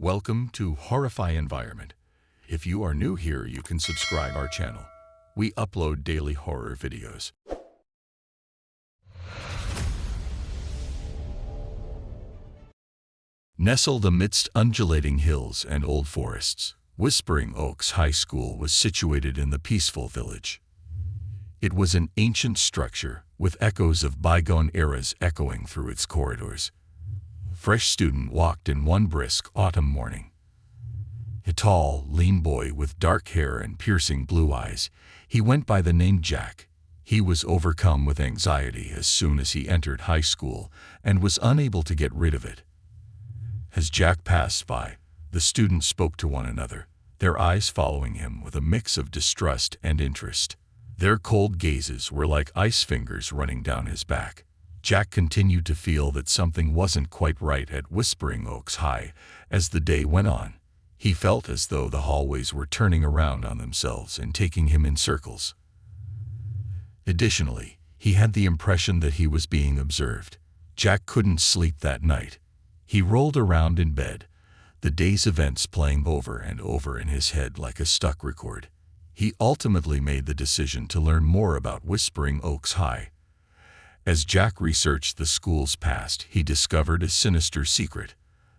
Welcome to Horrify Environment. If you are new here, you can subscribe our channel. We upload daily horror videos. Nestled amidst undulating hills and old forests, Whispering Oaks High School was situated in the peaceful village. It was an ancient structure with echoes of bygone eras echoing through its corridors. A fresh student walked in one brisk autumn morning. A tall, lean boy with dark hair and piercing blue eyes, he went by the name Jack. He was overcome with anxiety as soon as he entered high school and was unable to get rid of it. As Jack passed by, the students spoke to one another, their eyes following him with a mix of distrust and interest. Their cold gazes were like ice fingers running down his back. Jack continued to feel that something wasn't quite right at Whispering Oaks High as the day went on. He felt as though the hallways were turning around on themselves and taking him in circles. Additionally, he had the impression that he was being observed. Jack couldn't sleep that night. He rolled around in bed, the day's events playing over and over in his head like a stuck record. He ultimately made the decision to learn more about Whispering Oaks High. As Jack researched the school's past, he discovered a sinister secret.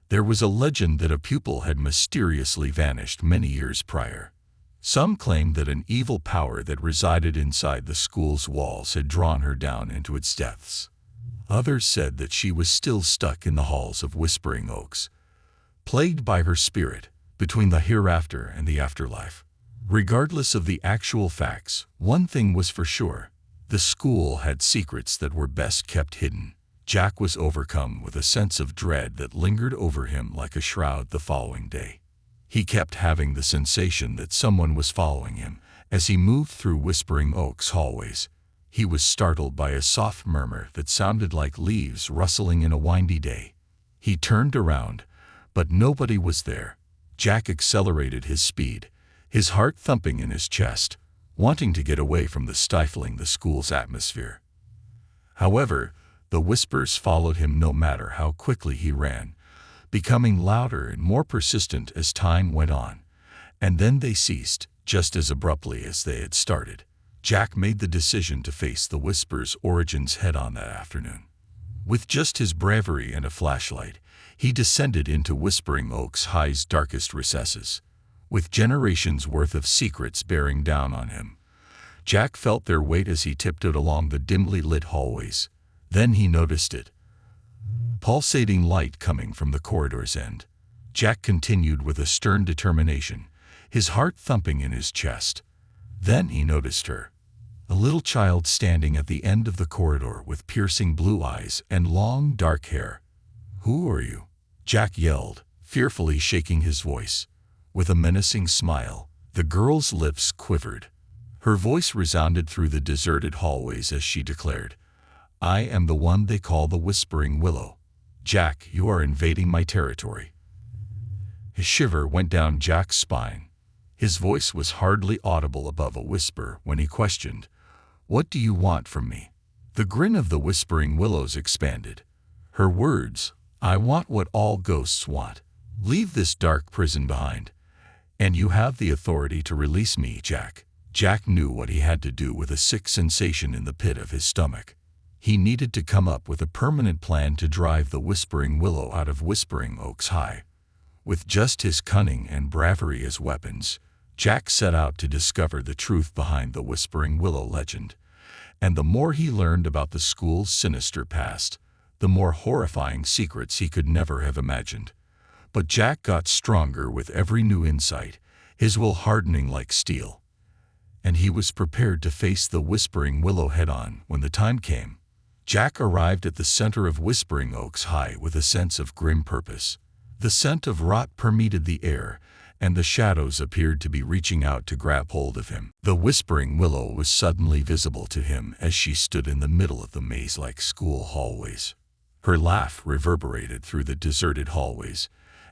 There was a legend that a pupil had mysteriously vanished many years prior. Some claimed that an evil power that resided inside the school's walls had drawn her down into its depths. Others said that she was still stuck in the halls of Whispering Oaks, plagued by her spirit, between the hereafter and the afterlife. Regardless of the actual facts, one thing was for sure. The school had secrets that were best kept hidden. Jack was overcome with a sense of dread that lingered over him like a shroud the following day. He kept having the sensation that someone was following him as he moved through Whispering Oaks hallways. He was startled by a soft murmur that sounded like leaves rustling in a windy day. He turned around, but nobody was there. Jack accelerated his speed, his heart thumping in his chest, wanting to get away from the stifling the school's atmosphere. However, the whispers followed him no matter how quickly he ran, becoming louder and more persistent as time went on. And then they ceased, just as abruptly as they had started. Jack made the decision to face the whispers' origins head-on that afternoon. With just his bravery and a flashlight, he descended into Whispering Oaks High's darkest recesses. With generations' worth of secrets bearing down on him, Jack felt their weight as he tiptoed along the dimly lit hallways. Then he noticed it. Pulsating light coming from the corridor's end. Jack continued with a stern determination, his heart thumping in his chest. Then he noticed her. A little child standing at the end of the corridor with piercing blue eyes and long dark hair. "Who are you?" Jack yelled, fearfully shaking his voice. With a menacing smile, the girl's lips quivered. Her voice resounded through the deserted hallways as she declared, "I am the one they call the Whispering Willow. Jack, you are invading my territory." A shiver went down Jack's spine. His voice was hardly audible above a whisper when he questioned, "What do you want from me?" The grin of the Whispering Willows expanded. Her words, "I want what all ghosts want. Leave this dark prison behind, and you have the authority to release me, Jack." Jack knew what he had to do with a sick sensation in the pit of his stomach. He needed to come up with a permanent plan to drive the Whispering Willow out of Whispering Oaks High. With just his cunning and bravery as weapons, Jack set out to discover the truth behind the Whispering Willow legend. And the more he learned about the school's sinister past, the more horrifying secrets he could never have imagined. But Jack got stronger with every new insight, his will hardening like steel. And he was prepared to face the Whispering Willow head-on when the time came. Jack arrived at the center of Whispering Oaks High with a sense of grim purpose. The scent of rot permeated the air, and the shadows appeared to be reaching out to grab hold of him. The Whispering Willow was suddenly visible to him as she stood in the middle of the maze-like school hallways. Her laugh reverberated through the deserted hallways,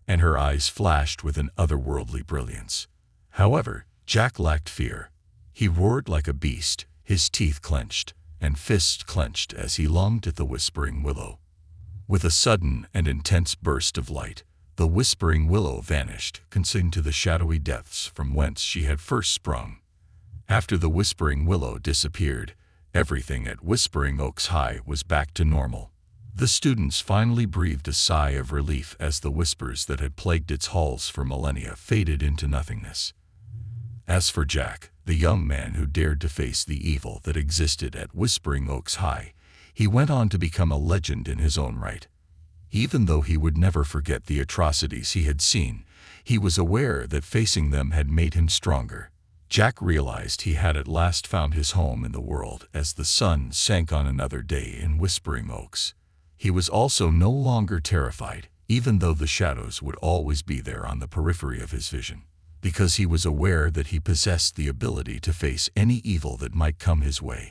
and her eyes flashed with an otherworldly brilliance. However, Jack lacked fear. He roared like a beast, his teeth clenched, and fists clenched as he lunged at the Whispering Willow. With a sudden and intense burst of light, The whispering willow vanished, consigned to the shadowy depths from whence she had first sprung. After the whispering willow disappeared, everything at Whispering Oaks High was back to normal. The students finally breathed a sigh of relief as the whispers that had plagued its halls for millennia faded into nothingness. As for Jack, the young man who dared to face the evil that existed at Whispering Oaks High, he went on to become a legend in his own right. Even though he would never forget the atrocities he had seen, he was aware that facing them had made him stronger. Jack realized he had at last found his home in the world as the sun sank on another day in Whispering Oaks. He was also no longer terrified, even though the shadows would always be there on the periphery of his vision, because he was aware that he possessed the ability to face any evil that might come his way.